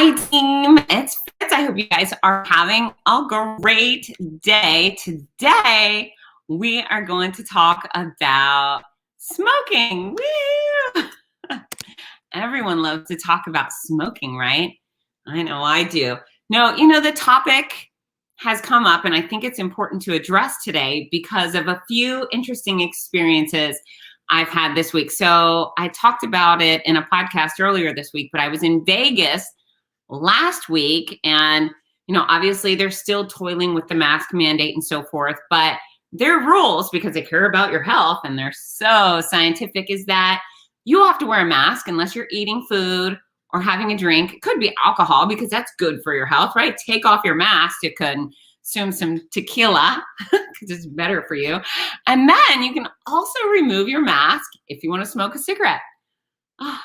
Hi, team. It's Fitz. I hope you guys are having a great day. Today, we are going to talk about smoking. Woo! Everyone loves to talk about smoking, right? I know I do. No, the topic has come up, and I think it's important to address today because of a few interesting experiences I've had this week. So I talked about it in a podcast earlier this week, but I was in Vegas last week, and obviously they're still toiling with the mask mandate and so forth, but their rules, because they care about your health and they're so scientific, is that you have to wear a mask unless you're eating food or having a drink. It could be alcohol because that's good for your health, right? Take off your mask to consume some tequila because it's better for you. And then you can also remove your mask if you want to smoke a cigarette. Oh,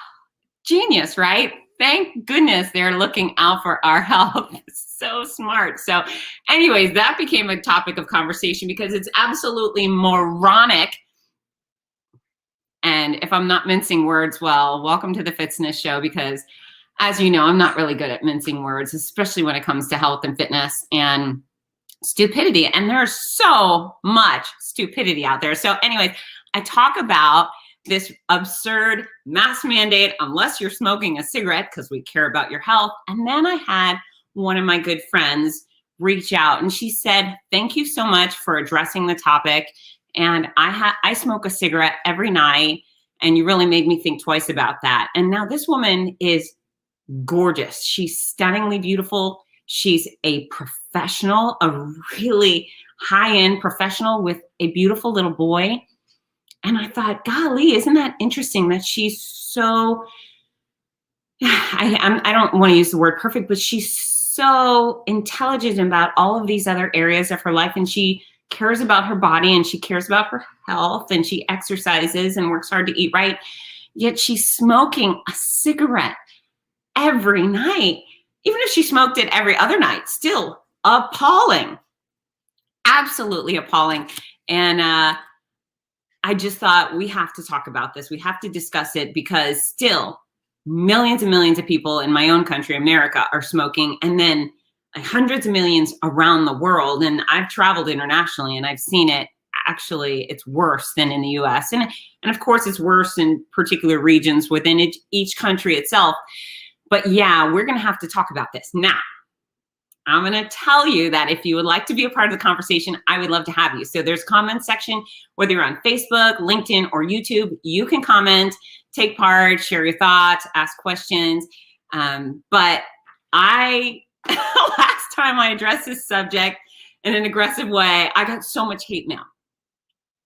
genius, right? Thank goodness they're looking out for our health. So smart. So anyways, that became a topic of conversation because it's absolutely moronic. And if I'm not mincing words, well, welcome to the Fitzness Show, because as you know, I'm not really good at mincing words, especially when it comes to health and fitness and stupidity. And there's so much stupidity out there. So anyways, I talk about this absurd mask mandate unless you're smoking a cigarette because we care about your health. And then I had one of my good friends reach out and she said, thank you so much for addressing the topic. And I smoke a cigarette every night, and you really made me think twice about that. And now this woman is gorgeous. She's stunningly beautiful. She's a professional, a really high-end professional with a beautiful little boy. And I thought, golly, isn't that interesting that she's so, I don't want to use the word perfect, but she's so intelligent about all of these other areas of her life. And she cares about her body, and she cares about her health, and she exercises and works hard to eat right. Yet she's smoking a cigarette every night. Even if she smoked it every other night, still appalling. Absolutely appalling. And I just thought we have to talk about this. We have to discuss it because still millions and millions of people in my own country, America, are smoking, and then hundreds of millions around the world. And I've traveled internationally and I've seen it. Actually, it's worse than in the US. And of course, it's worse in particular regions within each country itself. But yeah, we're going to have to talk about this. Now, I'm going to tell you that if you would like to be a part of the conversation, I would love to have you. So there's a comment section, whether you're on Facebook, LinkedIn, or YouTube, you can comment, take part, share your thoughts, ask questions. But last time I addressed this subject in an aggressive way, I got so much hate mail.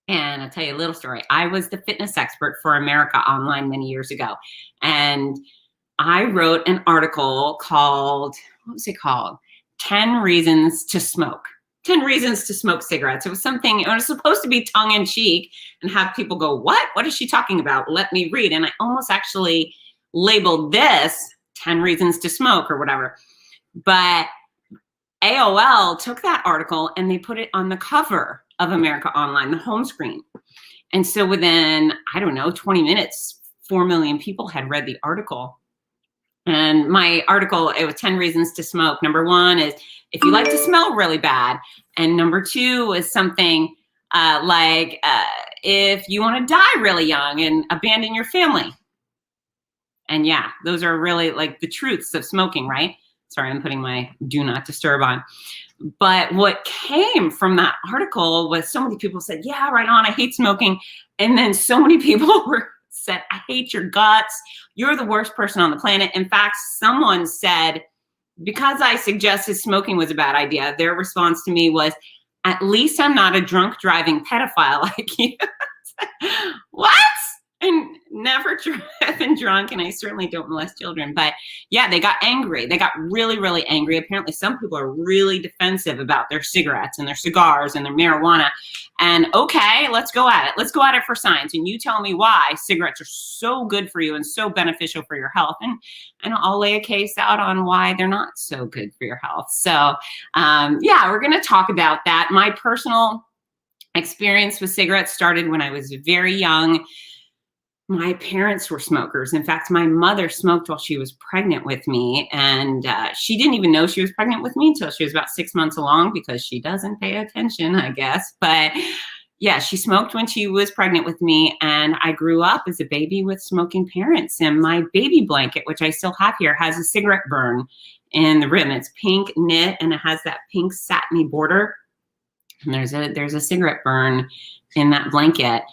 And I'll tell you a little story. I was the fitness expert for America Online many years ago. And I wrote an article called, what was it called? 10 Reasons to Smoke. 10 Reasons to Smoke Cigarettes. It was supposed to be tongue in cheek and have people go, what? What is she talking about? Let me read. And I almost actually labeled this 10 Reasons to Smoke or whatever. But AOL took that article and they put it on the cover of America Online, the home screen. And so within, 20 minutes, 4 million people had read the article. And my article, it was 10 Reasons to Smoke. Number 1 is if you like to smell really bad. And number 2 is something like if you want to die really young and abandon your family. And yeah, those are really like the truths of smoking, right? Sorry, I'm putting my do not disturb on. But what came from that article was so many people said, yeah, right on, I hate smoking. And then so many people said, I hate your guts. You're the worst person on the planet. In fact, someone said, because I suggested smoking was a bad idea, their response to me was, at least I'm not a drunk driving pedophile like you. What? And never been drunk, and I certainly don't molest children. But yeah, they got angry. They got really, really angry. Apparently, some people are really defensive about their cigarettes and their cigars and their marijuana. And okay, let's go at it. Let's go at it for science. And you tell me why cigarettes are so good for you and so beneficial for your health. And I'll lay a case out on why they're not so good for your health. So yeah, we're going to talk about that. My personal experience with cigarettes started when I was very young. my parents were smokers. In fact, my mother smoked while she was pregnant with me. And she didn't even know she was pregnant with me until she was about 6 months along, because she doesn't pay attention, I guess. But yeah, she smoked when she was pregnant with me. And I grew up as a baby with smoking parents. And my baby blanket, which I still have here, has a cigarette burn in the rim. It's pink knit and it has that pink satiny border. And there's a cigarette burn in that blanket.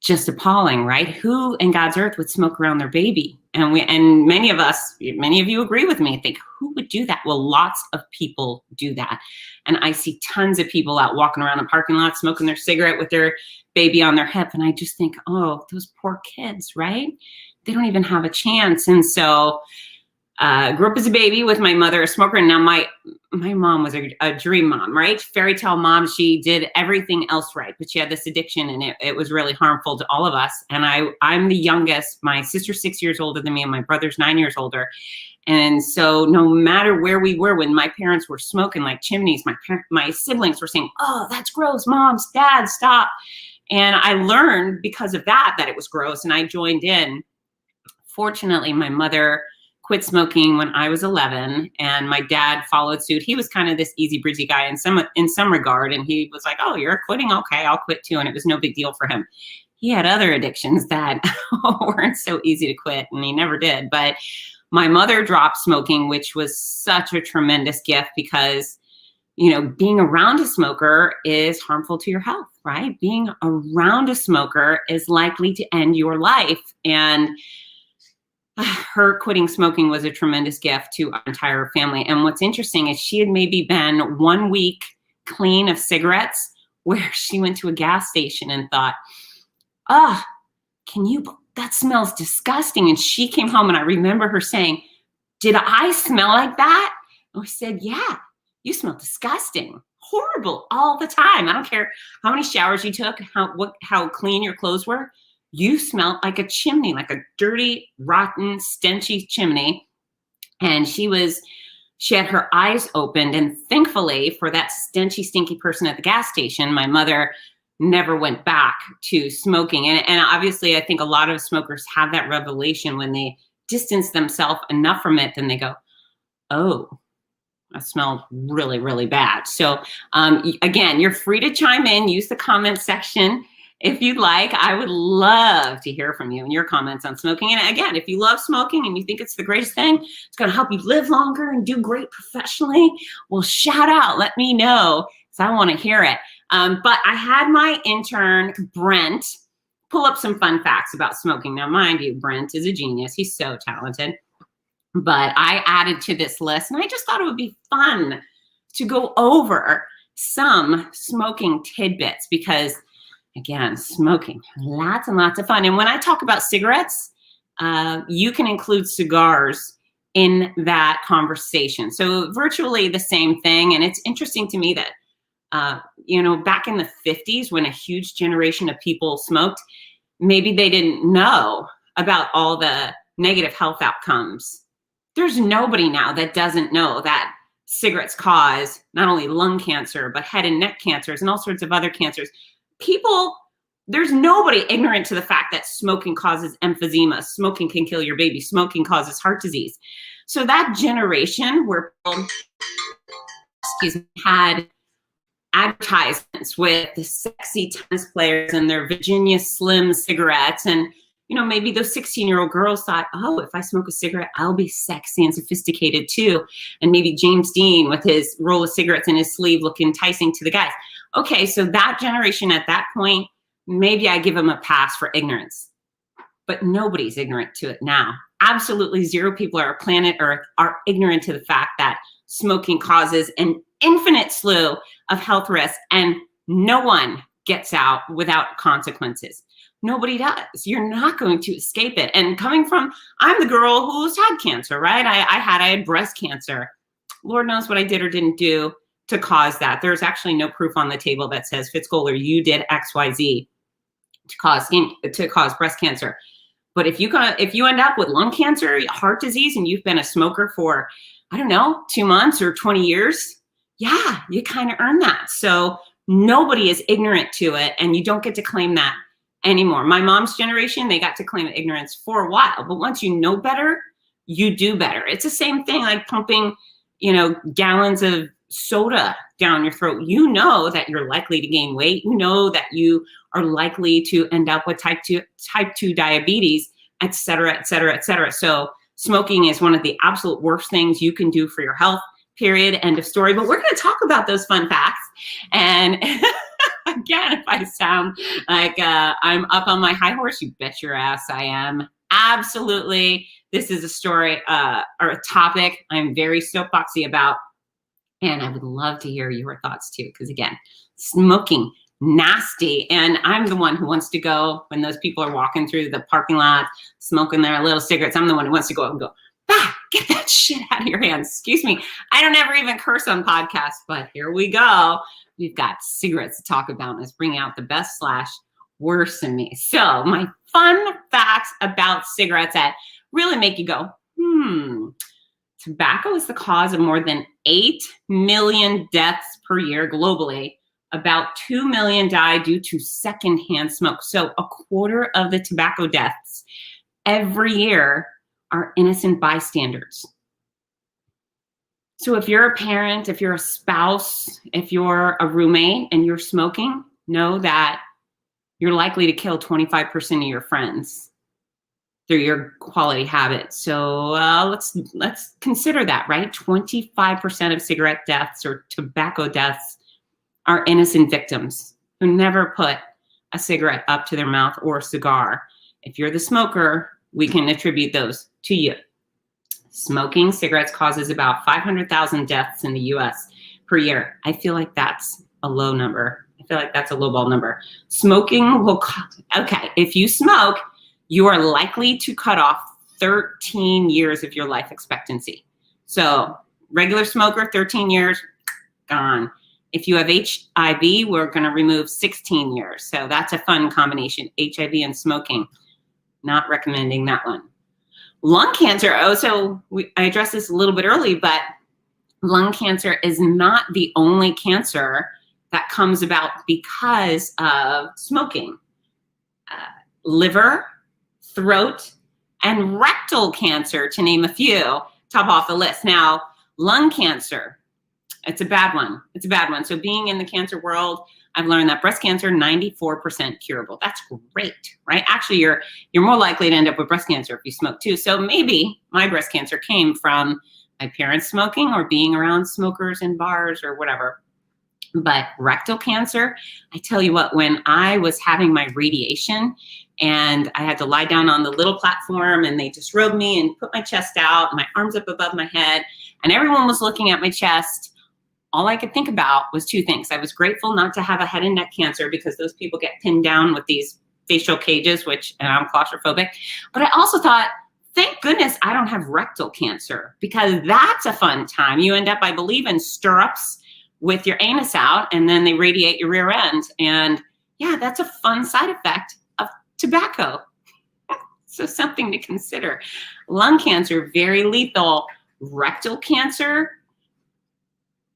Just appalling, right? Who in God's earth would smoke around their baby? And many of you agree with me, think, who would do that? Well, lots of people do that. And I see tons of people out walking around the parking lot smoking their cigarette with their baby on their hip. And I just think, oh, those poor kids, right? They don't even have a chance. And so grew up as a baby with my mother, a smoker. And now my mom was a dream mom, right? Fairy tale mom. She did everything else right, but she had this addiction and it was really harmful to all of us. And I'm the youngest. My sister's 6 years older than me and my brother's 9 years older. And so no matter where we were, when my parents were smoking like chimneys, my siblings were saying, oh, that's gross, moms, dad, stop. And I learned because of that it was gross, and I joined in. Fortunately, my mother quit smoking when I was 11, and my dad followed suit. He was kind of this easy breezy guy in some regard, and he was like, oh, you're quitting? Okay, I'll quit too. And it was no big deal for him. He had other addictions that weren't so easy to quit, and he never did. But my mother dropped smoking, which was such a tremendous gift, because being around a smoker is harmful to your health, right? Being around a smoker is likely to end your life. And her quitting smoking was a tremendous gift to our entire family. And what's interesting is she had maybe been 1 week clean of cigarettes, where she went to a gas station and thought, that smells disgusting. And she came home, and I remember her saying, did I smell like that? And we said, yeah, you smell disgusting, horrible all the time. I don't care how many showers you took, how clean your clothes were. You smelled like a chimney, like a dirty, rotten, stenchy chimney. And she had her eyes opened. And thankfully, for that stenchy, stinky person at the gas station, my mother never went back to smoking. And obviously, I think a lot of smokers have that revelation when they distance themselves enough from it, then they go, oh, I smell really, really bad. So again, you're free to chime in, use the comment section if you'd like. I would love to hear from you and your comments on smoking. And again, if you love smoking and you think it's the greatest thing, it's going to help you live longer and do great professionally, well, shout out, let me know, because I want to hear it. But I had my intern, Brent, pull up some fun facts about smoking. Now, mind you, Brent is a genius. He's so talented. But I added to this list, and I just thought it would be fun to go over some smoking tidbits, because again, smoking, lots and lots of fun. And when I talk about cigarettes, you can include cigars in that conversation. So virtually the same thing. And it's interesting to me that, back in the 50s, when a huge generation of people smoked, maybe they didn't know about all the negative health outcomes. There's nobody now that doesn't know that cigarettes cause not only lung cancer, but head and neck cancers and all sorts of other cancers. There's nobody ignorant to the fact that smoking causes emphysema, smoking can kill your baby, smoking causes heart disease. So that generation where people, had advertisements with the sexy tennis players and their Virginia Slim cigarettes, and maybe those 16-year-old girls thought, oh, if I smoke a cigarette, I'll be sexy and sophisticated too. And maybe James Dean with his roll of cigarettes in his sleeve look enticing to the guys. Okay, so that generation at that point, maybe I give them a pass for ignorance. But nobody's ignorant to it now. Absolutely zero people on our planet Earth are ignorant to the fact that smoking causes an infinite slew of health risks, and no one gets out without consequences. Nobody does. You're not going to escape it. And I'm the girl who's had cancer, right? I had breast cancer. Lord knows what I did or didn't do to cause that. There's actually no proof on the table that says, FItz Koehler, you did XYZ to cause breast cancer. But if you end up with lung cancer, heart disease, and you've been a smoker for, 2 months or 20 years, yeah, you kind of earn that. So nobody is ignorant to it, and you don't get to claim that anymore. My mom's generation, they got to claim ignorance for a while, but once you know better, you do better. It's the same thing like pumping, gallons of soda down your throat. You know that you're likely to gain weight. You know that you are likely to end up with type 2 diabetes, et cetera, et cetera, et cetera. So smoking is one of the absolute worst things you can do for your health, period, end of story. But we're going to talk about those fun facts. And again, if I sound like I'm up on my high horse, you bet your ass I am. Absolutely. This is a story or a topic I'm very soapboxy about. And I would love to hear your thoughts too. Because again, smoking, nasty. And I'm the one who wants to go when those people are walking through the parking lot, smoking their little cigarettes. I'm the one who wants to go up and go, bah, get that shit out of your hands. Excuse me. I don't ever even curse on podcasts, but here we go. We've got cigarettes to talk about. Let's bring out the best / worst in me. So my fun facts about cigarettes that really make you go, Tobacco is the cause of more than 8 million deaths per year globally. About 2 million die due to secondhand smoke. So a quarter of the tobacco deaths every year are innocent bystanders. So if you're a parent, if you're a spouse, if you're a roommate and you're smoking, know that you're likely to kill 25% of your friends through your quality habits. So let's consider that, right? 25% of cigarette deaths or tobacco deaths are innocent victims who never put a cigarette up to their mouth or a cigar. If you're the smoker, we can attribute those to you. Smoking cigarettes causes about 500,000 deaths in the US per year. I feel like that's a low number. I feel like that's a lowball number. Smoking will, if you smoke, you are likely to cut off 13 years of your life expectancy. So regular smoker, 13 years, gone. If you have HIV, we're going to remove 16 years. So that's a fun combination, HIV and smoking. Not recommending that one. Lung cancer, I addressed this a little bit early, but lung cancer is not the only cancer that comes about because of smoking. Liver, throat, and rectal cancer, to name a few, top off the list. Now, lung cancer, it's a bad one. It's a bad one. So being in the cancer world, I've learned that breast cancer, 94% curable. That's great, right? Actually, you're more likely to end up with breast cancer if you smoke too. So maybe my breast cancer came from my parents smoking or being around smokers in bars or whatever. But rectal cancer, I tell you what, when I was having my radiation and I had to lie down on the little platform and they disrobed me and put my chest out, my arms up above my head, and everyone was looking at my chest, all I could think about was two things. I was grateful not to have a head and neck cancer because those people get pinned down with these facial cages, and I'm claustrophobic. But I also thought, thank goodness I don't have rectal cancer, because that's a fun time. You end up, I believe, in stirrups with your anus out, and then they radiate your rear end. And yeah, that's a fun side effect of tobacco. So something to consider. Lung cancer, very lethal. Rectal cancer,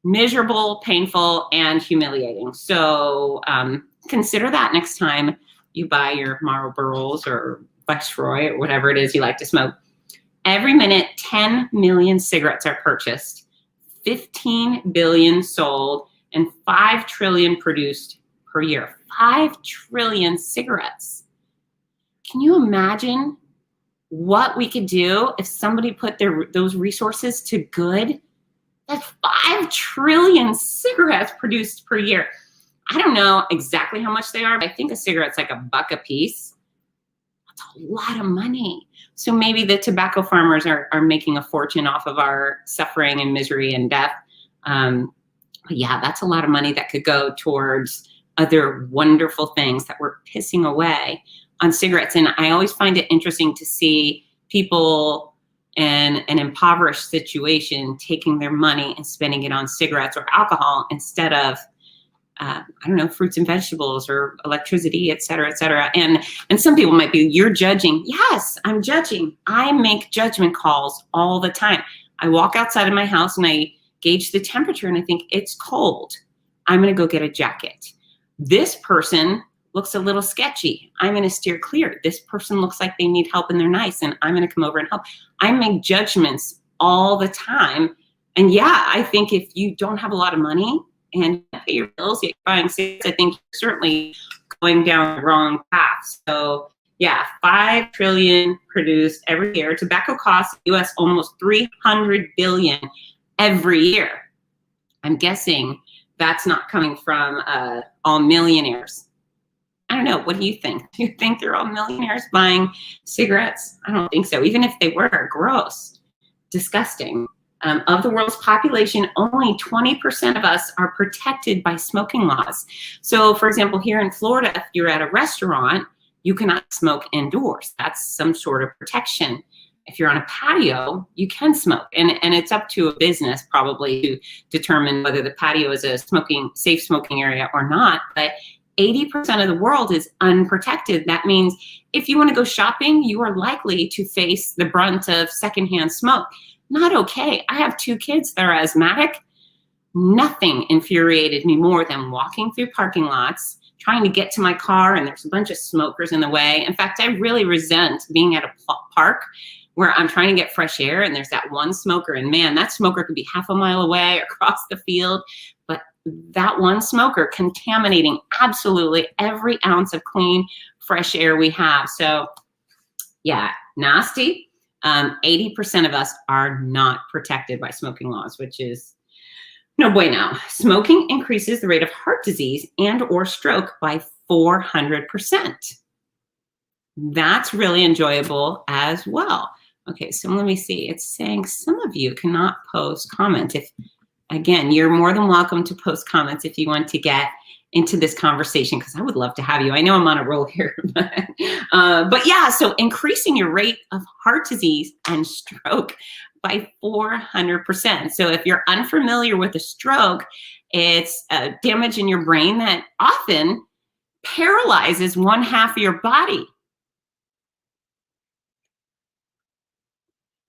miserable, painful, and humiliating. So consider that next time you buy your Marlboros or Viceroy or whatever it is you like to smoke. Every minute, 10 million cigarettes are purchased, 15 billion sold, and 5 trillion produced per year. 5 trillion cigarettes. Can you imagine what we could do if somebody put those resources to good? That's 5 trillion cigarettes produced per year. I don't know exactly how much they are, but I think a cigarette's like $1 a piece. That's a lot of money. So maybe the tobacco farmers are making a fortune off of our suffering and misery and death. But yeah, that's a lot of money that could go towards other wonderful things that we're pissing away on cigarettes. And I always find it interesting to see people in an impoverished situation taking their money and spending it on cigarettes or alcohol instead of, I don't know, fruits and vegetables or electricity, et cetera, et cetera. And some people might be, you're judging. Yes, I'm judging. I make judgment calls all the time. I walk outside of my house and I gauge the temperature and I think it's cold. I'm going to go get a jacket. This person looks a little sketchy. I'm going to steer clear. This person looks like they need help and they're nice, and I'm going to come over and help. I make judgments all the time. And yeah, I think if you don't have a lot of money and pay your bills, you're buying cigarettes, I think you're certainly going down the wrong path. So yeah, 5 trillion produced every year. Tobacco costs the US almost 300 billion every year. I'm guessing that's not coming from all millionaires. I don't know. What do you think? Do you think they're all millionaires buying cigarettes? I don't think so. Even if they were, gross, disgusting. Of the world's population, only 20% of us are protected by smoking laws. So, for example, here in Florida, if you're at a restaurant, you cannot smoke indoors. That's some sort of protection. If you're on a patio, you can smoke. And it's up to a business probably to determine whether the patio is a safe smoking area or not. But 80% of the world is unprotected. That means if you want to go shopping, you are likely to face the brunt of secondhand smoke. Not okay. I have 2 kids that are asthmatic. Nothing infuriated me more than walking through parking lots, trying to get to my car, and there's a bunch of smokers in the way. In fact, I really resent being at a park where I'm trying to get fresh air and there's that one smoker, and man, that smoker could be half a mile away across the field, but that one smoker contaminating absolutely every ounce of clean, fresh air we have. So yeah, nasty. 80% of us are not protected by smoking laws, which is no bueno. Smoking increases the rate of heart disease and or stroke by 400%. That's really enjoyable as well. Okay, so let me see. It's saying some of you cannot post comments. If, again, you're more than welcome to post comments if you want to get into this conversation, because I would love to have you. I know I'm on a roll here, but yeah, so increasing your rate of heart disease and stroke by 400%. So if you're unfamiliar with a stroke, it's damage in your brain that often paralyzes one half of your body.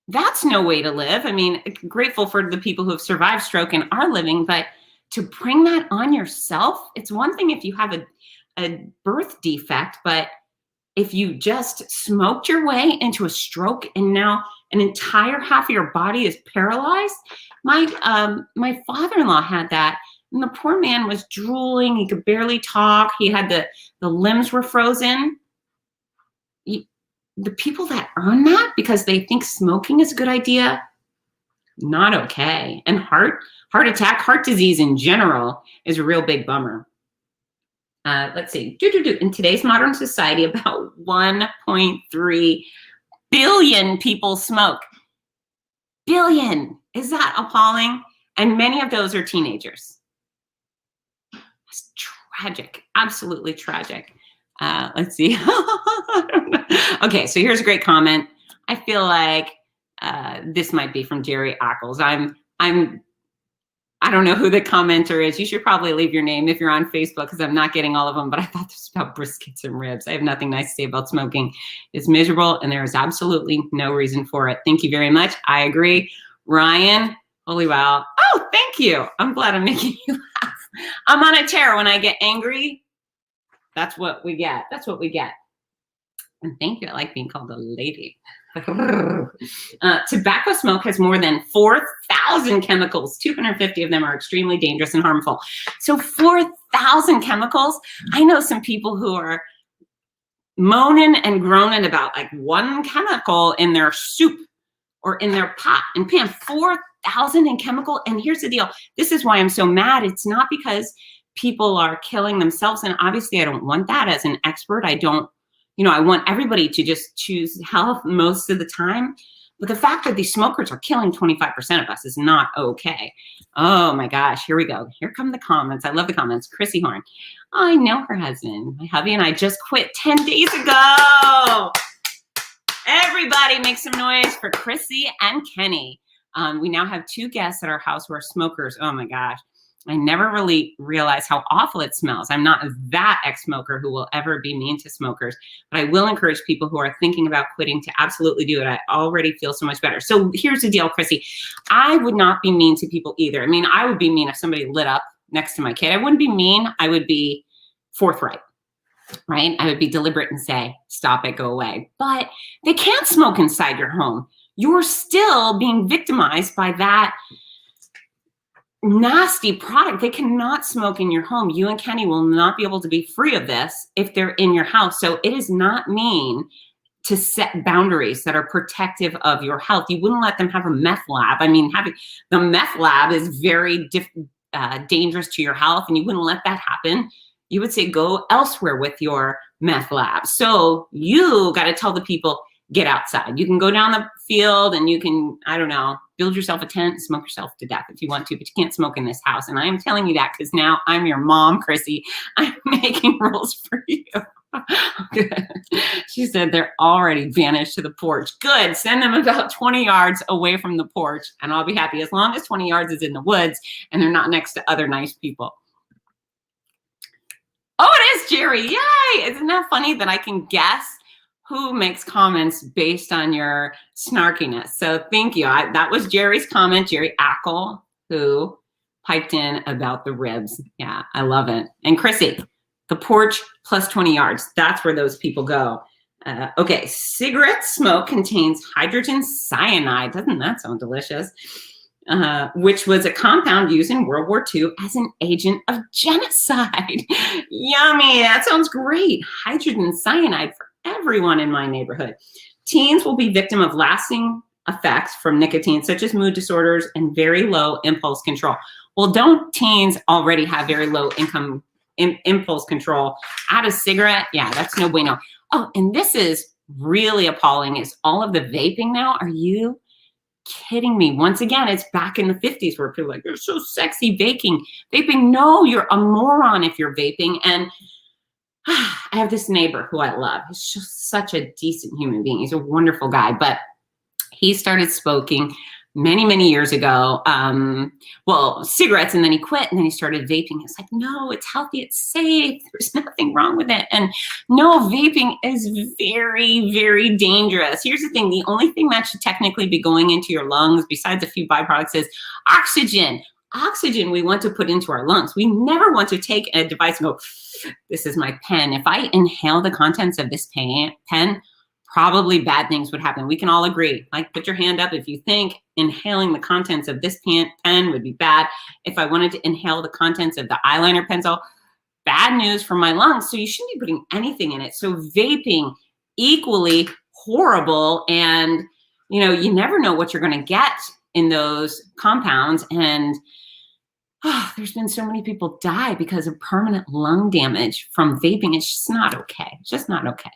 That's no way to live. I mean, grateful for the people who have survived stroke and are living, but to bring that on yourself, it's one thing if you have a birth defect, but if you just smoked your way into a stroke and now an entire half of your body is paralyzed. My father-in-law had that, and the poor man was drooling. He could barely talk. He had the limbs were frozen. The people that earn that because they think smoking is a good idea, not okay. And heart attack, heart disease in general is a real big bummer. Let's see. In today's modern society, about 1.3 billion people smoke. Billion. Is that appalling? And many of those are teenagers. It's tragic. Absolutely tragic. Let's see. Okay, so here's a great comment. I feel like this might be from Jerry Ackles. I don't know who the commenter is. You should probably leave your name if you're on Facebook, because I'm not getting all of them, but I thought this was about briskets and ribs. I have nothing nice to say about smoking. It's miserable and there is absolutely no reason for it. Thank you very much. I agree. Ryan, holy wow. Oh, thank you. I'm glad I'm making you laugh. I'm on a tear. When I get angry, that's what we get. That's what we get. And thank you. I like being called a lady. Tobacco smoke has more than 4,000 chemicals. 250 of them are extremely dangerous and harmful. So 4,000 chemicals. I know some people who are moaning and groaning about like one chemical in their soup or in their pot and pan. 4,000 in chemical. And here's the deal. This is why I'm so mad. It's not because people are killing themselves. And obviously I don't want that as an expert. I don't. I want everybody to just choose health most of the time. But the fact that these smokers are killing 25% of us is not okay. Oh my gosh, here we go. Here come the comments. I love the comments. Chrissy Horn. I know her husband. My hubby and I just quit 10 days ago. Everybody make some noise for Chrissy and Kenny. We now have 2 guests at our house who are smokers. Oh my gosh. I never really realized how awful it smells. I'm not that ex-smoker who will ever be mean to smokers, but I will encourage people who are thinking about quitting to absolutely do it. I already feel so much better. So here's the deal, Chrissy. I would not be mean to people either. I mean, I would be mean if somebody lit up next to my kid. I wouldn't be mean. I would be forthright. right? I would be deliberate and say, stop it, go away. But they can't smoke inside your home. You're still being victimized by that nasty product. They cannot smoke in your home. You and Kenny will not be able to be free of this if they're in your house. So it is not mean to set boundaries that are protective of your health. You wouldn't let them have a meth lab. I mean, having the meth lab is very dangerous to your health, and you wouldn't let that happen. You would say, go elsewhere with your meth lab. So you got to tell the people, get outside. You can go down the field and you can, I don't know, build yourself a tent and smoke yourself to death if you want to, but you can't smoke in this house. And I am telling you that because now I'm your mom, Chrissy. I'm making rules for you. Good. She said they're already banished to the porch. Good. Send them about 20 yards away from the porch and I'll be happy, as long as 20 yards is in the woods and they're not next to other nice people. Oh, it is Jerry. Yay. Isn't that funny that I can guess who makes comments based on your snarkiness? So thank you. That was Jerry's comment, Jerry Ackle, who piped in about the ribs. Yeah, I love it. And Chrissy, the porch plus 20 yards. That's where those people go. Okay, cigarette smoke contains hydrogen cyanide. Doesn't that sound delicious? Which was a compound used in World War II as an agent of genocide. Yummy, that sounds great. Hydrogen cyanide for everyone in my neighborhood. Teens will be victim of lasting effects from nicotine, such as mood disorders and very low impulse control. Well, don't teens already have very low impulse control? Add a cigarette? Yeah, that's no bueno. Oh, and this is really appalling, is all of the vaping now. Are you kidding me? Once again, it's back in the 50s where people are like, you're so sexy vaping. No, you're a moron if you're vaping. And I have this neighbor who I love. He's just such a decent human being. He's a wonderful guy, but he started smoking many, many years ago. Well, cigarettes, and then he quit, and then he started vaping. It's like, no, it's healthy, it's safe. There's nothing wrong with it. And no, vaping is very, very dangerous. Here's the thing. The only thing that should technically be going into your lungs, besides a few byproducts, is oxygen. Oxygen we want to put into our lungs. We never want to take a device and go, this is my pen. If I inhale the contents of this pen, probably bad things would happen. We can all agree. Like, put your hand up if you think inhaling the contents of this pen would be bad. If I wanted to inhale the contents of the eyeliner pencil, bad news for my lungs. So you shouldn't be putting anything in it. So vaping, equally horrible. And, you know, you never know what you're going to get in those compounds. And there's been so many people die because of permanent lung damage from vaping. It's just not okay. It's just not okay.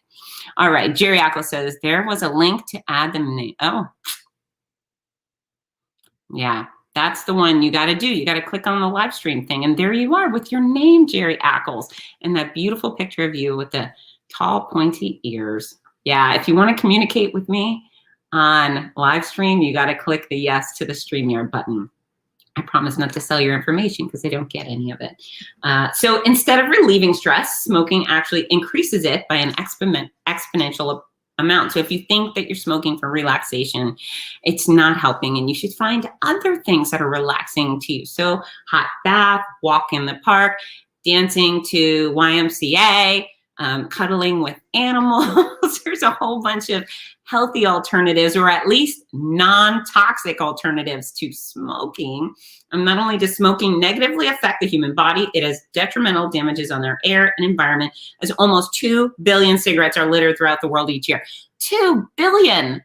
All right. Jerry Ackle says there was a link to add the name. Oh, yeah. That's the one you got to do. You got to click on the live stream thing. And there you are with your name, Jerry Ackles, and that beautiful picture of you with the tall, pointy ears. Yeah. If you want to communicate with me on live stream, you got to click the yes to the StreamYard button. I promise not to sell your information because I don't get any of it. So instead of relieving stress, smoking actually increases it by an exponential amount. So if you think that you're smoking for relaxation, it's not helping, and you should find other things that are relaxing to you. So hot bath, walk in the park, dancing to YMCA, cuddling with animals. There's a whole bunch of healthy alternatives, or at least non-toxic alternatives to smoking. And not only does smoking negatively affect the human body, it has detrimental damages on their air and environment, as almost 2 billion cigarettes are littered throughout the world each year. 2 billion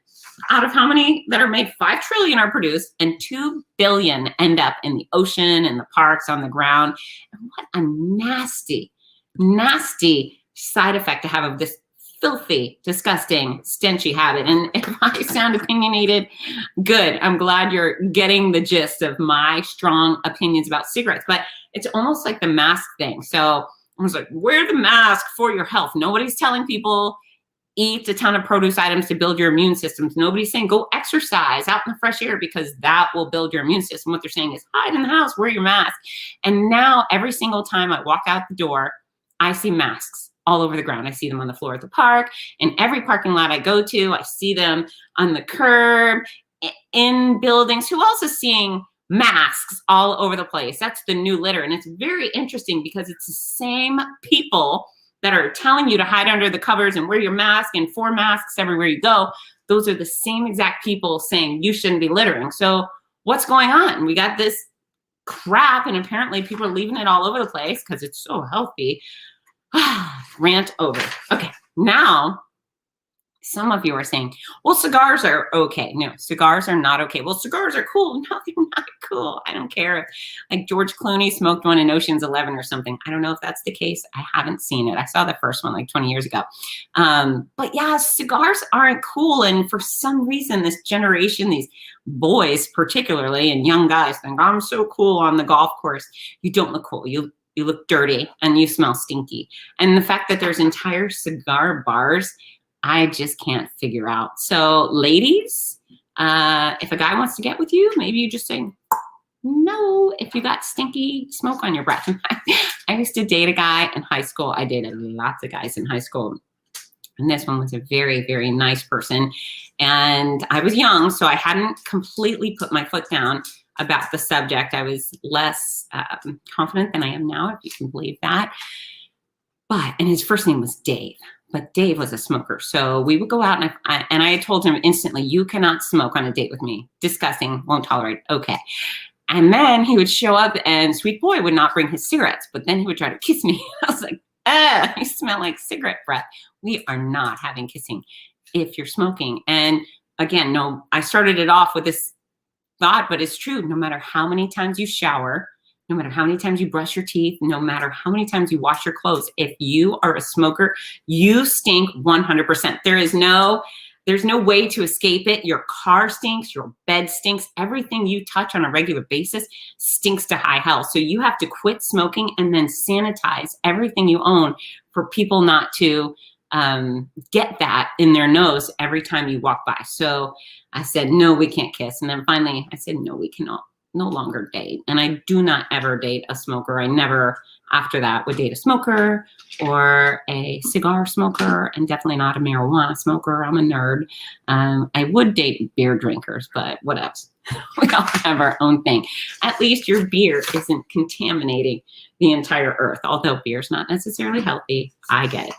out of how many that are made? 5 trillion are produced, and 2 billion end up in the ocean, in the parks, on the ground. And what a nasty, nasty side effect to have of this filthy, disgusting, stenchy habit. And if I sound opinionated, good. I'm glad you're getting the gist of my strong opinions about cigarettes. But it's almost like the mask thing. So I was like, wear the mask for your health. Nobody's telling people eat a ton of produce items to build your immune systems. Nobody's saying go exercise out in the fresh air because that will build your immune system. What they're saying is hide in the house, wear your mask. And now every single time I walk out the door, I see masks all over the ground. I see them on the floor at the park. In every parking lot I go to, I see them on the curb, in buildings. Who else is seeing masks all over the place? That's the new litter. And it's very interesting because it's the same people that are telling you to hide under the covers and wear your mask and 4 masks everywhere you go, those are the same exact people saying you shouldn't be littering. So what's going on? We got this crap, and apparently people are leaving it all over the place because it's so healthy. Rant over. Okay, now some of you are saying, well, cigars are okay. No, cigars are not okay. Well, cigars are cool. No, they're not cool. I don't care if like George Clooney smoked one in Ocean's 11 or something. I don't know if that's the case. I haven't seen it. I saw the first one like 20 years ago. But yeah, cigars aren't cool. And for some reason, this generation, these boys particularly, and young guys think, I'm so cool on the golf course. You don't look cool. You look dirty and you smell stinky. And the fact that there's entire cigar bars, I just can't figure out. So ladies, if a guy wants to get with you, maybe you just say no if you got stinky smoke on your breath. I used to date a guy in high school. I dated lots of guys in high school. And this one was a very, very nice person. And I was young, so I hadn't completely put my foot down about the subject. I was less confident than I am now, if you can believe that. And his first name was Dave. But Dave was a smoker. So we would go out and I told him instantly, you cannot smoke on a date with me. Disgusting, won't tolerate. Okay. And then he would show up and sweet boy would not bring his cigarettes, but then he would try to kiss me. I was like, you smell like cigarette breath. We are not having kissing if you're smoking. And again, no, I started it off with this thought, but it's true. No matter how many times you shower, no matter how many times you brush your teeth, no matter how many times you wash your clothes, if you are a smoker, you stink 100%. There's no way to escape it. Your car stinks, your bed stinks, everything you touch on a regular basis stinks to high hell. So you have to quit smoking and then sanitize everything you own for people not to get that in their nose every time you walk by. So I said, no, we can't kiss. And then finally I said, no, we cannot. No longer date. And I do not ever date a smoker. I never after that would date a smoker or a cigar smoker, and definitely not a marijuana smoker. I'm a nerd. I would date beer drinkers, but what else? We all have our own thing. At least your beer isn't contaminating the entire earth, although beer's not necessarily healthy. I get it.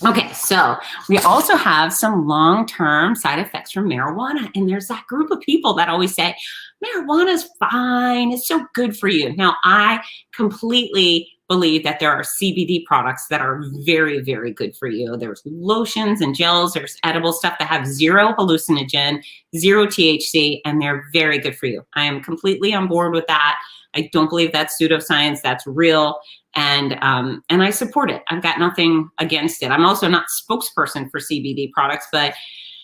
Okay, so we also have some long-term side effects from marijuana. And there's that group of people that always say, marijuana's fine, it's so good for you. Now, I completely believe that there are CBD products that are very, very good for you. There's lotions and gels, there's edible stuff that have 0 hallucinogen, 0 THC, and they're very good for you. I am completely on board with that. I don't believe that's pseudoscience, that's real. And I support it. I've got nothing against it. I'm also not spokesperson for CBD products, but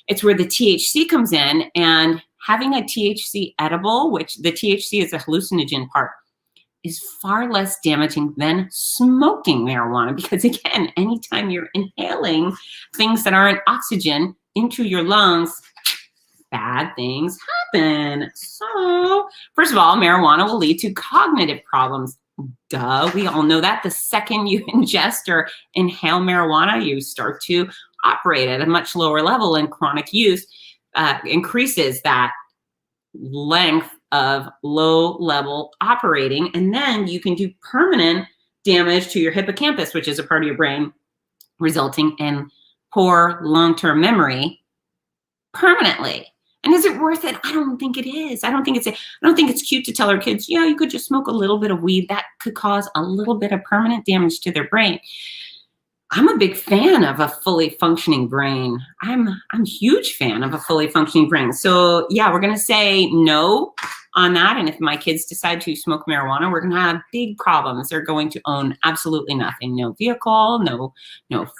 it's where the THC comes in, and having a THC edible, which the THC is a hallucinogen part, is far less damaging than smoking marijuana. Because again, anytime you're inhaling things that aren't oxygen into your lungs, bad things happen. So first of all, marijuana will lead to cognitive problems. Duh, we all know that. The second you ingest or inhale marijuana, you start to operate at a much lower level, and chronic use increases that length of low-level operating, and then you can do permanent damage to your hippocampus, which is a part of your brain, resulting in poor long-term memory permanently. And is it worth it? I don't think it is. I don't think it's cute to tell our kids, yeah, you could just smoke a little bit of weed. That could cause a little bit of permanent damage to their brain. I'm a big fan of a fully functioning brain. I'm a huge fan of a fully functioning brain. So yeah, we're going to say no on that. And if my kids decide to smoke marijuana, we're going to have big problems. They're going to own absolutely nothing. No vehicle, no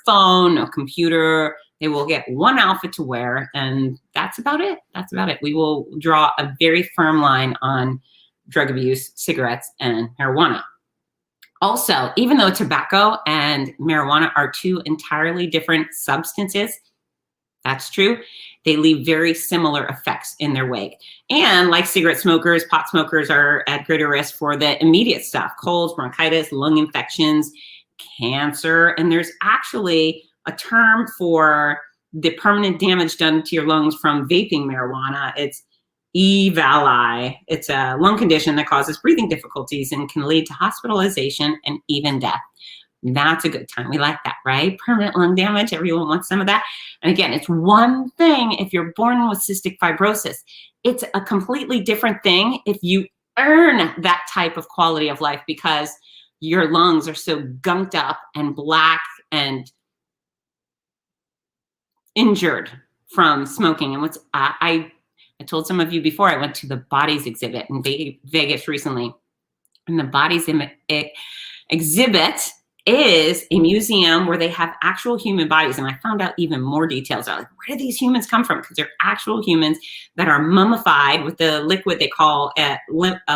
phone, no computer. They will get one outfit to wear, and that's about it. That's about it. We will draw a very firm line on drug abuse, cigarettes, and marijuana. Also, even though tobacco and marijuana are 2 entirely different substances, that's true, they leave very similar effects in their wake. And like cigarette smokers, pot smokers are at greater risk for the immediate stuff: colds, bronchitis, lung infections, cancer. And there's actually a term for the permanent damage done to your lungs from vaping marijuana. It's Ewww. It's a lung condition that causes breathing difficulties and can lead to hospitalization and even death. That's a good time. We like that, right? Permanent lung damage. Everyone wants some of that. And again, it's one thing if you're born with cystic fibrosis. It's a completely different thing if you earn that type of quality of life because your lungs are so gunked up and black and injured from smoking. And I told some of you before, I went to the Bodies exhibit in Vegas recently. And the Bodies exhibit is a museum where they have actual human bodies. And I found out even more details. I was like, where do these humans come from? Because they're actual humans that are mummified with the liquid they call a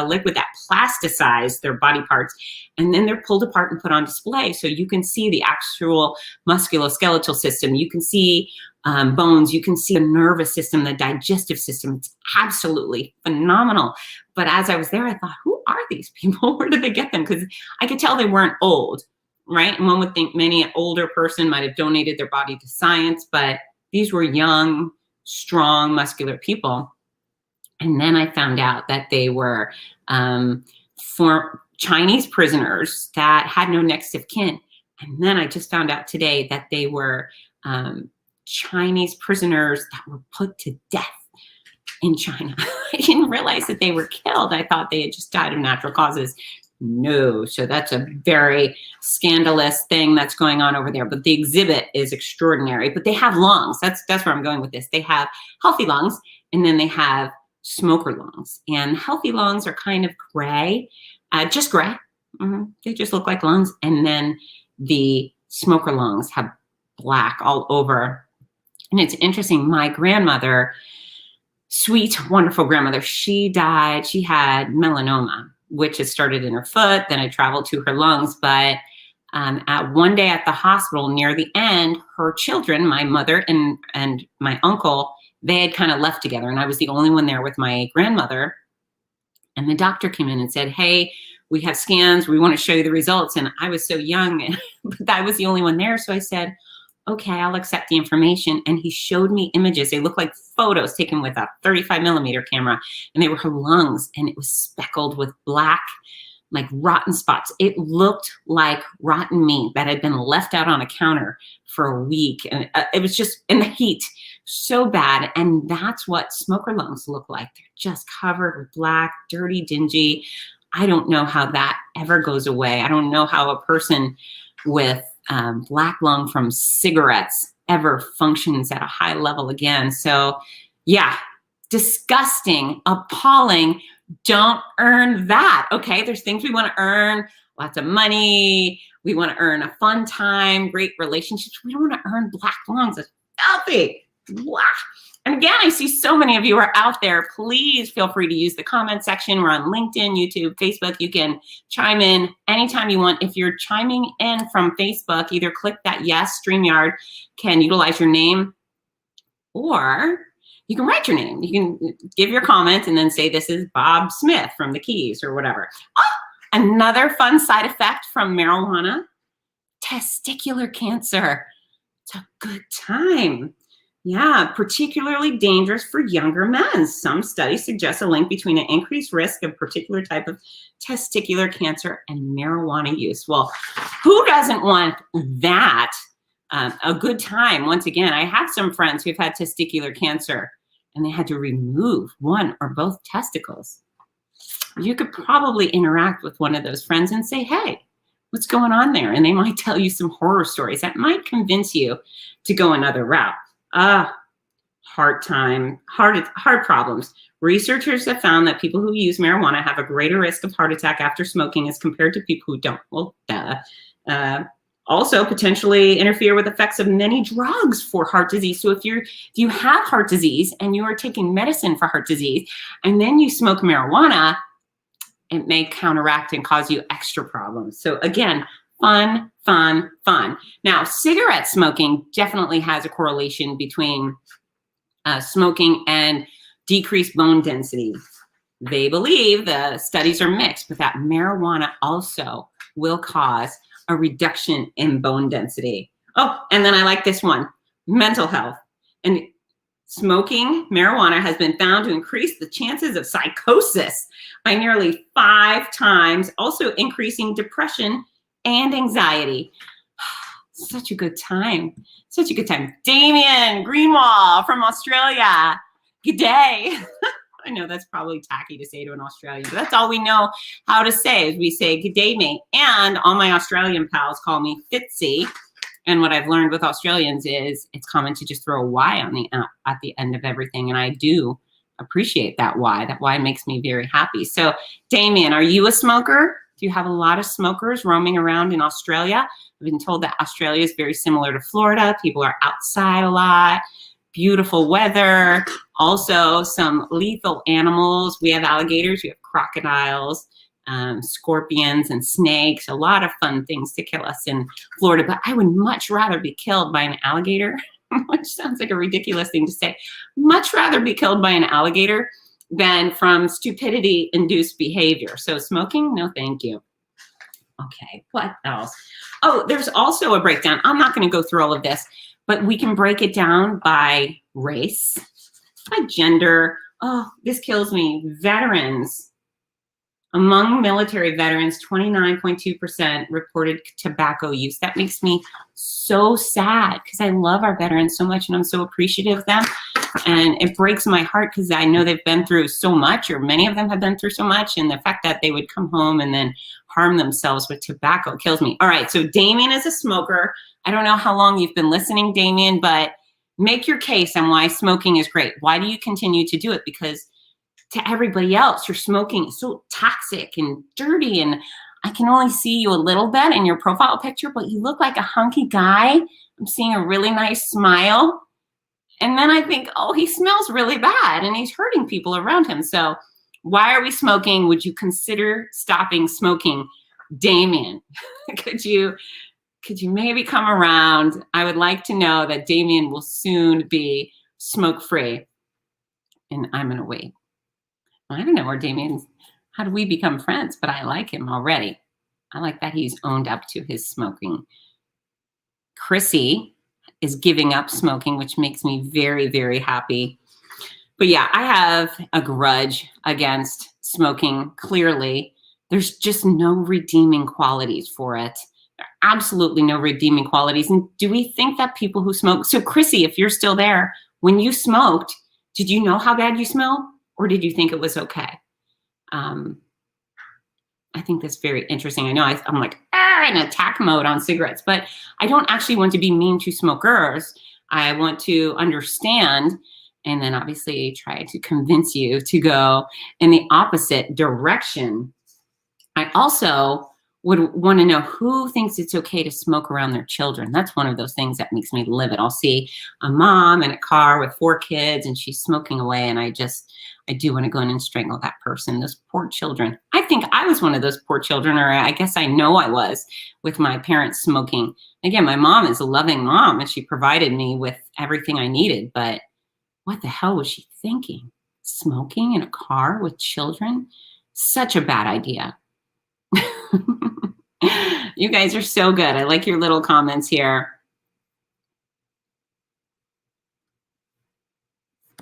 liquid that plasticizes their body parts. And then they're pulled apart and put on display. So you can see the actual musculoskeletal system. You can see bones. You can see the nervous system, the digestive system. It's absolutely phenomenal. But as I was there, I thought, who are these people? Where did they get them? Because I could tell they weren't old, right? And one would think many an older person might have donated their body to science, but these were young, strong, muscular people. And then I found out that they were Chinese prisoners that had no next of kin. And then I just found out today that they were Chinese prisoners that were put to death in China. I didn't realize that they were killed. I thought they had just died of natural causes. No, so that's a very scandalous thing that's going on over there. But the exhibit is extraordinary. But they have lungs. That's where I'm going with this. They have healthy lungs, and then they have smoker lungs. And healthy lungs are kind of gray, just gray. They just look like lungs. And then the smoker lungs have black all over. And it's interesting. My grandmother, sweet, wonderful grandmother, she died. She had melanoma, which had started in her foot. Then I traveled to her lungs. But at one day at the hospital near the end, her children, my mother and my uncle, they had kind of left together. And I was the only one there with my grandmother. And the doctor came in and said, hey, we have scans. We want to show you the results. And I was so young, but I was the only one there. So I said, okay, I'll accept the information. And he showed me images. They looked like photos taken with a 35mm camera. And they were her lungs. And it was speckled with black, like rotten spots. It looked like rotten meat that had been left out on a counter for a week. And it was just in the heat, so bad. And that's what smoker lungs look like. They're just covered with black, dirty, dingy. I don't know how that ever goes away. I don't know how a person with black lung from cigarettes ever functions at a high level again. So yeah, disgusting, appalling. Don't earn that. Okay, there's things we want to earn, lots of money. We want to earn a fun time, great relationships. We don't want to earn black lungs. It's filthy. Blah. And again, I see so many of you are out there. Please feel free to use the comment section. We're on LinkedIn, YouTube, Facebook. You can chime in anytime you want. If you're chiming in from Facebook, either click that yes, StreamYard can utilize your name, or you can write your name. You can give your comment and then say, this is Bob Smith from the Keys or whatever. Oh, another fun side effect from marijuana, testicular cancer. It's a good time. Yeah, particularly dangerous for younger men. Some studies suggest a link between an increased risk of particular type of testicular cancer and marijuana use. Well, who doesn't want that? A good time. Once again, I have some friends who've had testicular cancer and they had to remove one or both testicles. You could probably interact with one of those friends and say, hey, what's going on there? And they might tell you some horror stories that might convince you to go another route. Heart problems. Researchers have found that people who use marijuana have a greater risk of heart attack after smoking as compared to people who don't. Well, also potentially interfere with effects of many drugs for heart disease. So if you have heart disease and you are taking medicine for heart disease and then you smoke marijuana, it may counteract and cause you extra problems. So again, fun, fun, fun. Now, cigarette smoking definitely has a correlation between smoking and decreased bone density. They believe the studies are mixed, but that marijuana also will cause a reduction in bone density. Oh, and then I like this one, mental health. And smoking marijuana has been found to increase the chances of psychosis by nearly 5 times, also increasing depression and anxiety. Such a good time. Such a good time. Damien Greenwall from Australia. Good day. I know that's probably tacky to say to an Australian, but that's all we know how to say is we say good day, mate. And all my Australian pals call me Fitzy. And what I've learned with Australians is it's common to just throw a Y on the at the end of everything. And I do appreciate that Y. That Y makes me very happy. So Damien, are you a smoker? Do you have a lot of smokers roaming around in Australia? I've been told that Australia is very similar to Florida. People are outside a lot, beautiful weather, also some lethal animals. We have alligators, we have crocodiles, scorpions and snakes, a lot of fun things to kill us in Florida. But I would much rather be killed by an alligator, which sounds like a ridiculous thing to say. Much rather be killed by an alligator than from stupidity-induced behavior. So smoking, no thank you. Okay, what else? Oh, there's also a breakdown. I'm not going to go through all of this, but we can break it down by race, by gender. Oh, this kills me. Veterans. Among military veterans, 29.2% reported tobacco use. That makes me so sad because I love our veterans so much and I'm so appreciative of them. And it breaks my heart because I know they've been through so much, or many of them have been through so much. And the fact that they would come home and then harm themselves with tobacco kills me. All right, so Damien is a smoker. I don't know how long you've been listening, Damien, but make your case on why smoking is great. Why do you continue to do it? Because to everybody else, you're smoking is so toxic and dirty, and I can only see you a little bit in your profile picture, but you look like a hunky guy. I'm seeing a really nice smile. And then I think, oh, he smells really bad and he's hurting people around him. So why are we smoking? Would you consider stopping smoking? Damien, could you maybe come around? I would like to know that Damien will soon be smoke-free. And I'm going to wait. I don't know where Damien's, how do we become friends? But I like him already. I like that he's owned up to his smoking. Chrissy is giving up smoking, which makes me very, very happy. But yeah, I have a grudge against smoking. Clearly, there's just no redeeming qualities for it. There are absolutely no redeeming qualities. And do we think that people who smoke, so Chrissy, if you're still there, when you smoked, did you know how bad you smelled? Or did you think it was okay? I think that's very interesting. I know I'm like in attack mode on cigarettes, but I don't actually want to be mean to smokers. I want to understand and then obviously try to convince you to go in the opposite direction. I also would want to know who thinks it's okay to smoke around their children. That's one of those things that makes me livid. I'll see a mom in a car with 4 kids and she's smoking away, and I do want to go in and strangle that person. Those poor children. I think I was one of those poor children, or I guess I know I was, with my parents smoking. Again, my mom is a loving mom and she provided me with everything I needed, but what the hell was she thinking? Smoking in a car with children? Such a bad idea. You guys are so good. I like your little comments here.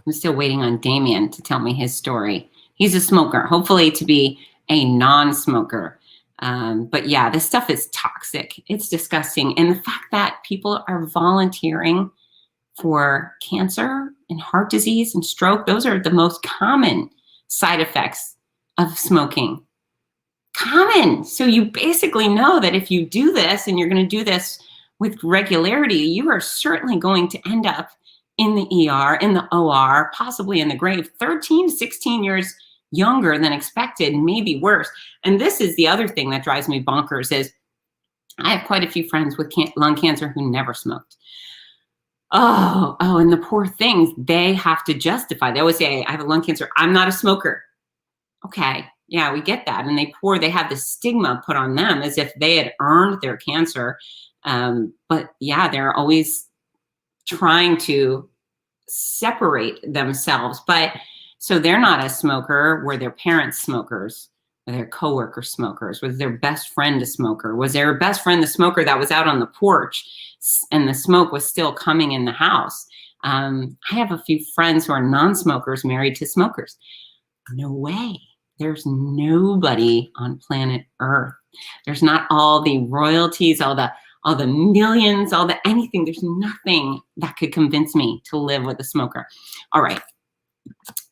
I'm still waiting on Damien to tell me his story. He's a smoker, hopefully to be a non-smoker. But yeah, this stuff is toxic. It's disgusting. And the fact that people are volunteering for cancer and heart disease and stroke, those are the most common side effects of smoking. Common. So you basically know that if you do this and you're going to do this with regularity, you are certainly going to end up in the ER, in the OR, possibly in the grave, 13 to 16 years younger than expected, maybe worse. And this is the other thing that drives me bonkers is I have quite a few friends with lung cancer who never smoked. Oh, and the poor things, they have to justify. They always say, I have a lung cancer. I'm not a smoker. Okay. Yeah, we get that. And they have the stigma put on them as if they had earned their cancer. But yeah, they're always trying to separate themselves. But so they're not a smoker. Were their parents smokers? Were their coworkers smokers? Was their best friend a smoker? Was their best friend the smoker that was out on the porch and the smoke was still coming in the house? I have a few friends who are non-smokers married to smokers. No way. There's nobody on planet Earth There's not all the royalties, all the millions, all the anything. There's nothing that could convince me to live with a smoker. All right.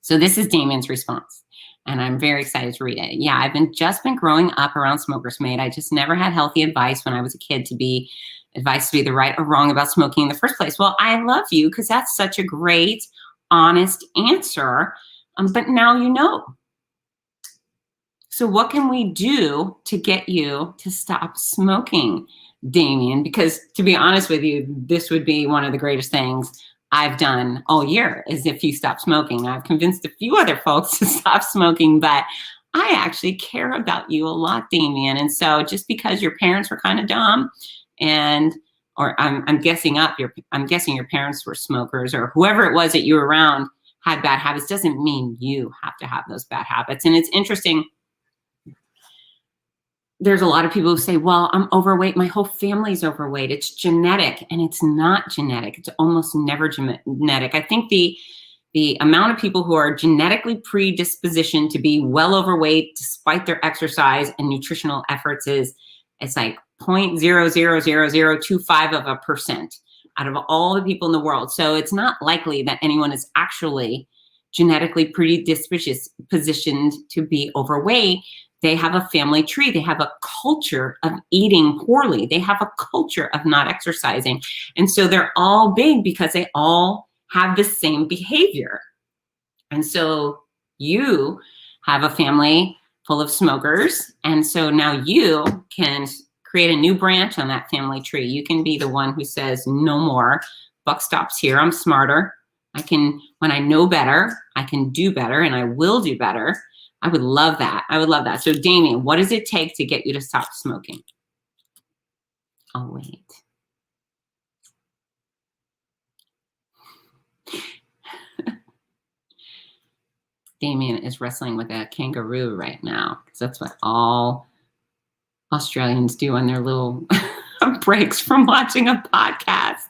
So this is Damon's response, and I'm very excited to read it. Yeah, I've just been growing up around smokers, mate. I just never had healthy advice when I was a kid to be advised to be the right or wrong about smoking in the first place. Well, I love you because that's such a great, honest answer. But now you know. So what can we do to get you to stop smoking, Damien? Because to be honest with you, this would be one of the greatest things I've done all year is if you stop smoking. I've convinced a few other folks to stop smoking, but I actually care about you a lot, Damien. And so just because your parents were kind of dumb or I'm guessing your parents were smokers or whoever it was that you were around had bad habits doesn't mean you have to have those bad habits. And it's interesting. There's a lot of people who say, well, I'm overweight. My whole family's overweight. It's genetic. And it's not genetic. It's almost never genetic. I think the amount of people who are genetically predispositioned to be well overweight despite their exercise and nutritional efforts it's like 0.00025% out of all the people in the world. So it's not likely that anyone is actually genetically predispositioned to be overweight. They have a family tree. They have a culture of eating poorly. They have a culture of not exercising. And so they're all big because they all have the same behavior. And so you have a family full of smokers. And so now you can create a new branch on that family tree. You can be the one who says, no more, buck stops here. I'm smarter. When I know better, I can do better and I will do better. I would love that. I would love that. So Damien, what does it take to get you to stop smoking? I'll wait. Damien is wrestling with a kangaroo right now because that's what all Australians do on their little breaks from watching a podcast.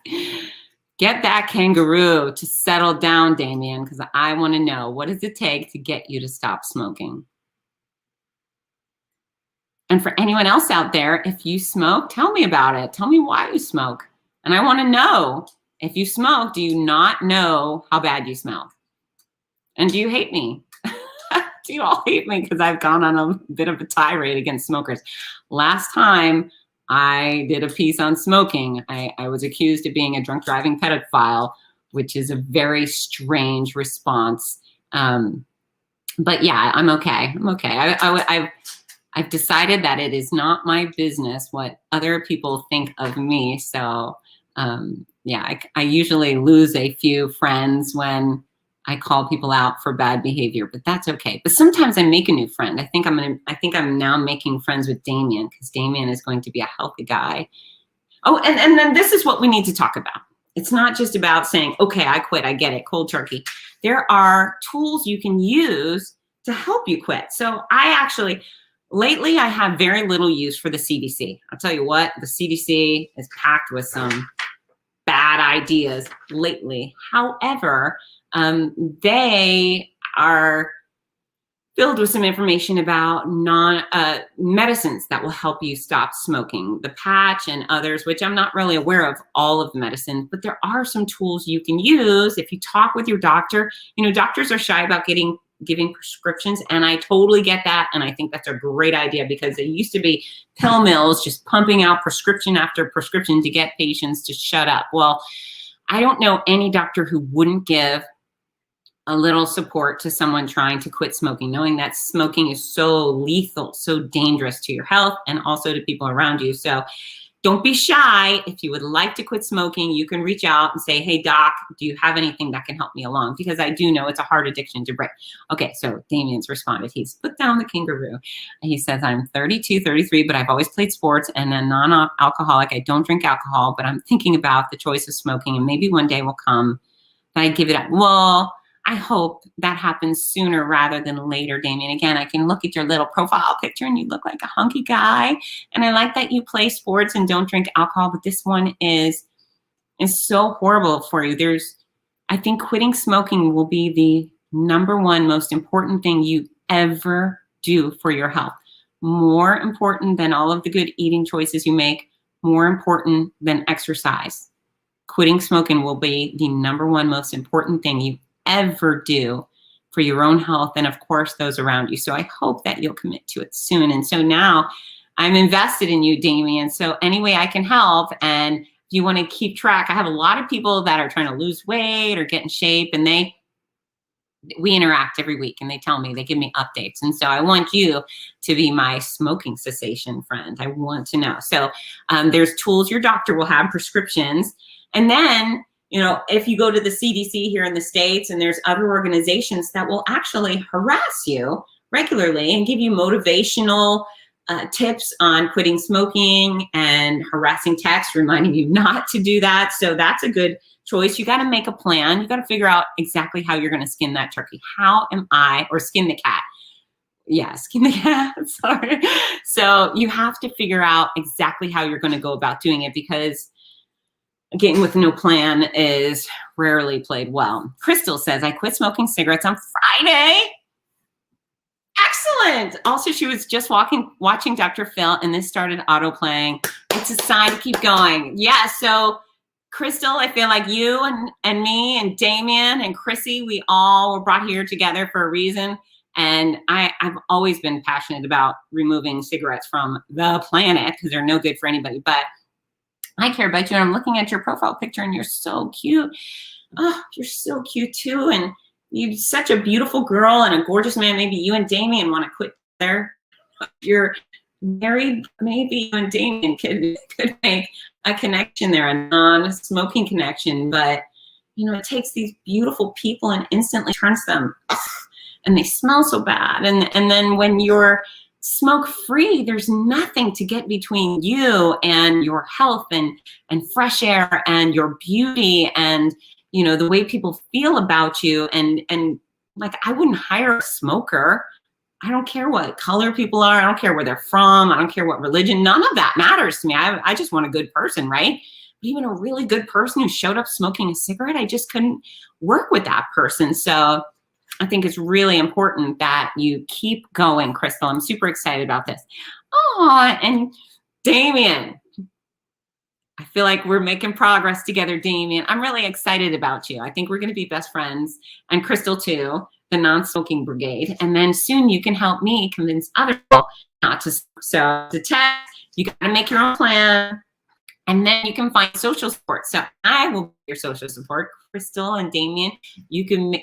Get that kangaroo to settle down, Damien, because I want to know, what does it take to get you to stop smoking? And for anyone else out there, if you smoke, tell me about it. Tell me why you smoke. And I want to know, if you smoke, do you not know how bad you smell? And do you hate me? Do you all hate me because I've gone on a bit of a tirade against smokers? Last time I did a piece on smoking, I was accused of being a drunk driving pedophile, which is a very strange response. But yeah, I'm okay. I'm okay. I've decided that it is not my business what other people think of me. So yeah, I usually lose a few friends when I call people out for bad behavior, but that's okay. But sometimes I make a new friend. I think I'm now making friends with Damien because Damien is going to be a healthy guy. Oh, and then this is what we need to talk about. It's not just about saying, okay, I quit, I get it, cold turkey. There are tools you can use to help you quit. So lately I have very little use for the CDC. I'll tell you what, the CDC is packed with some bad ideas lately. However, they are filled with some information about medicines that will help you stop smoking. The patch and others, which I'm not really aware of all of the medicines, but there are some tools you can use if you talk with your doctor. You know, doctors are shy about giving prescriptions, and I totally get that, and I think that's a great idea because it used to be pill mills just pumping out prescription after prescription to get patients to shut up. Well, I don't know any doctor who wouldn't give a little support to someone trying to quit smoking, knowing that smoking is so lethal, so dangerous to your health and also to people around you. So don't be shy. If you would like to quit smoking, you can reach out and say, hey, doc, do you have anything that can help me along? Because I do know it's a hard addiction to break. Okay, so Damien's responded. He's put down the kangaroo. He says, I'm 32, 33, but I've always played sports and a non-alcoholic. I don't drink alcohol, but I'm thinking about the choice of smoking, and maybe one day will come that I give it up. Well, I hope that happens sooner rather than later, Damien. Again, I can look at your little profile picture and you look like a hunky guy. And I like that you play sports and don't drink alcohol, but this one is so horrible for you. I think quitting smoking will be the number one most important thing you ever do for your health. more important than all of the good eating choices you make, more important than exercise. Quitting smoking will be the #1 most important thing you ever do for your own health and, of course, those around you. So I hope that you'll commit to it soon. And so now I'm invested in you, Damien. So any way I can help, and if you want to keep track, I have a lot of people that are trying to lose weight or get in shape, and we interact every week, and they tell me, they give me updates. And so I want you to be my smoking cessation friend. I want to know. So there's tools your doctor will have, prescriptions. And then, you know, if you go to the CDC here in the States, and there's other organizations that will actually harass you regularly and give you motivational tips on quitting smoking, and harassing texts reminding you not to do that. So that's a good choice. You got to make a plan. You got to figure out exactly how you're going to skin that turkey. Or skin the cat. Yeah, skin the cat. Sorry. So you have to figure out exactly how you're going to go about doing it, because getting with no plan is rarely played well. Crystal says, I quit smoking cigarettes on Friday. Excellent. Also, she was just watching Dr. Phil, and this started auto playing. It's a sign to keep going. Yeah. So Crystal, I feel like you and me and Damien and Chrissy, we all were brought here together for a reason. And I've always been passionate about removing cigarettes from the planet, because they're no good for anybody. But I care about you, and I'm looking at your profile picture, and you're so cute. Oh, you're so cute too. And you're such a beautiful girl and a gorgeous man. Maybe you and Damien want to quit there. You're married. Maybe you and Damien could make a connection there, a non-smoking connection. But, you know, it takes these beautiful people and instantly turns them, and they smell so bad. And then when you're smoke-free, there's nothing to get between you and your health and fresh air and your beauty and, you know, the way people feel about you. And like, I wouldn't hire a smoker. I don't care what color people are. I don't care where they're from. I don't care what religion. None of that matters to me. I just want a good person, right? But even a really good person who showed up smoking a cigarette, I just couldn't work with that person. So I think it's really important that you keep going, Crystal. I'm super excited about this. Oh, and Damien, I feel like we're making progress together, Damien. I'm really excited about you. I think we're going to be best friends, and Crystal too, the non-smoking brigade. And then soon you can help me convince other people not to smoke. So to test, you got to make your own plan, and then you can find social support. So I will be your social support. Crystal and Damien, you can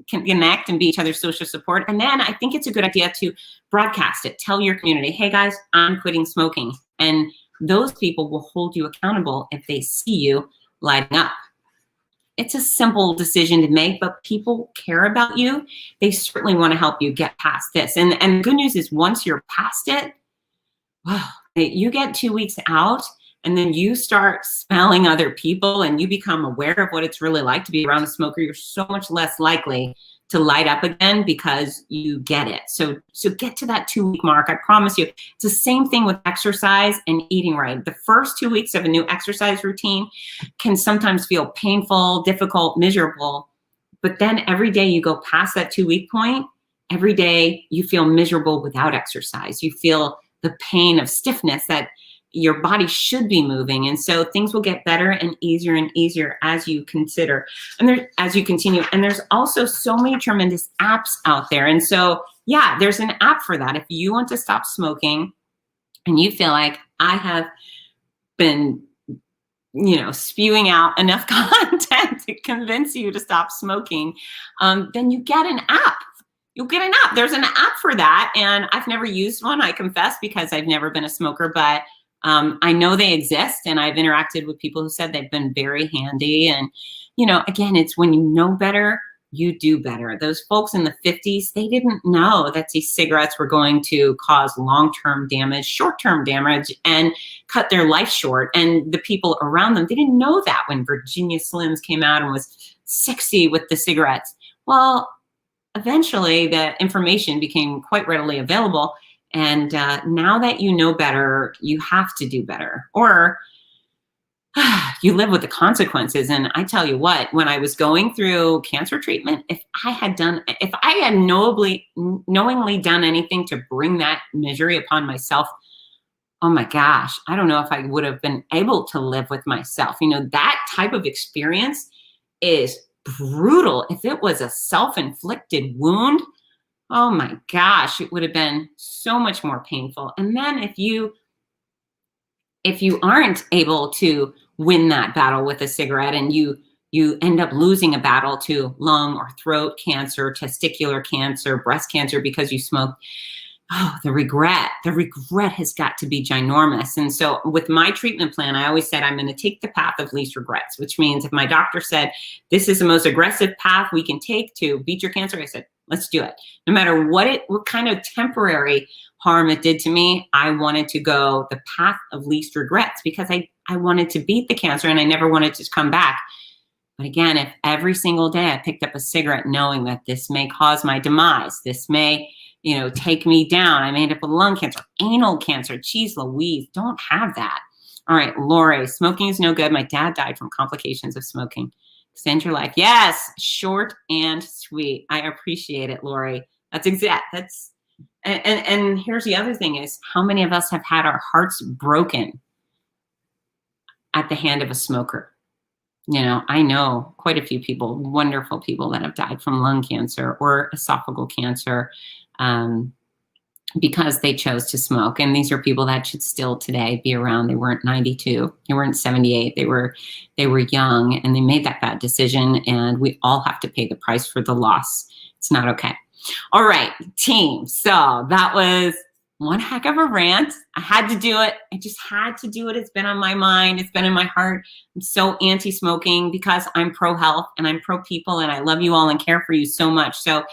connect and be each other's social support. And then I think it's a good idea to broadcast it. Tell your community, hey guys, I'm quitting smoking. And those people will hold you accountable if they see you lighting up. It's a simple decision to make, but people care about you. They certainly want to help you get past this. And the good news is, once you're past it, wow, you get 2 weeks out, and then you start smelling other people, and you become aware of what it's really like to be around a smoker. You're so much less likely to light up again, because you get it. So get to that 2 week mark. I promise you, it's the same thing with exercise and eating right. The first 2 weeks of a new exercise routine can sometimes feel painful, difficult, miserable. But then every day you go past that 2 week point, every day you feel miserable without exercise. You feel the pain of stiffness that your body should be moving. And so things will get better and easier as you consider, and as you continue. And there's also so many tremendous apps out there. And so, yeah, there's an app for that. If you want to stop smoking and you feel like I have been, you know, spewing out enough content to convince you to stop smoking, then you get an app. You'll get an app. There's an app for that. And I've never used one, I confess, because I've never been a smoker, but I know they exist, and I've interacted with people who said they've been very handy. And, you know, again, it's when you know better, you do better. Those folks in the 50s, they didn't know that these cigarettes were going to cause long-term damage, short-term damage, and cut their life short. And the people around them, they didn't know that when Virginia Slims came out and was sexy with the cigarettes. Well, eventually the information became quite readily available. And now that you know better, you have to do better. Or you live with the consequences. And I tell you what, when I was going through cancer treatment, if I had knowingly done anything to bring that misery upon myself, oh my gosh, I don't know if I would have been able to live with myself. You know, that type of experience is brutal. If it was a self-inflicted wound, oh my gosh, it would have been so much more painful. And then if you aren't able to win that battle with a cigarette, and you end up losing a battle to lung or throat cancer, testicular cancer, breast cancer because you smoked, oh, the regret has got to be ginormous. And so with my treatment plan, I always said, I'm going to take the path of least regrets, which means if my doctor said, this is the most aggressive path we can take to beat your cancer, I said, let's do it. No matter what kind of temporary harm it did to me, I wanted to go the path of least regrets because I wanted to beat the cancer and I never wanted to come back. But again, if every single day I picked up a cigarette knowing that this may cause my demise, this may, take me down, I may end up with lung cancer, anal cancer, geez Louise, don't have that. All right, Lori, smoking is no good. My dad died from complications of smoking. Extend your life. Yes, short and sweet. I appreciate it, Lori. And here's the other thing is, how many of us have had our hearts broken at the hand of a smoker? I know quite a few people, wonderful people that have died from lung cancer or esophageal cancer because they chose to smoke. And these are people that should still today be around. They weren't 92, they weren't 78, they were young, and they made that bad decision, and we all have to pay the price for the loss. It's not okay. All right, team. So that was one heck of a rant. I had to do it. I just had to do it. It's been on my mind. It's been in my heart. I'm so anti-smoking because I'm pro-health and I'm pro-people, and I love you all and care for you so much. So,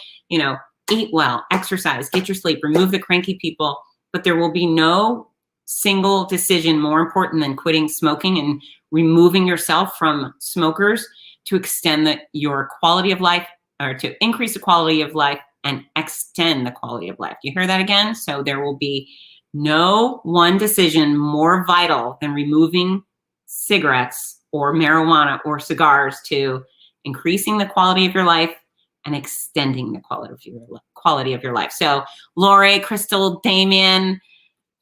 eat well, exercise, get your sleep, remove the cranky people, but there will be no single decision more important than quitting smoking and removing yourself from smokers to extend your quality of life, or to increase the quality of life and extend the quality of life. You hear that again? So there will be no one decision more vital than removing cigarettes or marijuana or cigars to increasing the quality of your life and extending the quality of your life. So Lori, Crystal, Damon,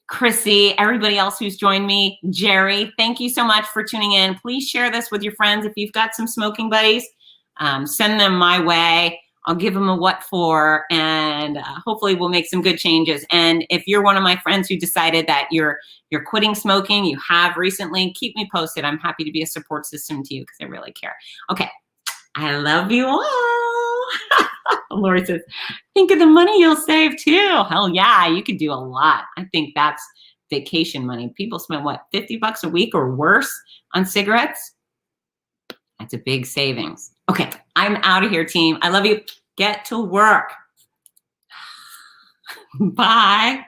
Chrissy, everybody else who's joined me, Jerry, thank you so much for tuning in. Please share this with your friends. If you've got some smoking buddies, send them my way. I'll give them a what for, and hopefully we'll make some good changes. And if you're one of my friends who decided that you're quitting smoking, you have recently, keep me posted. I'm happy to be a support system to you because I really care. Okay, I love you all. Lori says, think of the money you'll save too. Hell yeah, you could do a lot. I think that's vacation money. People spend what, $50 a week or worse on cigarettes? That's a big savings. Okay, I'm out of here, team. I love you. Get to work. Bye.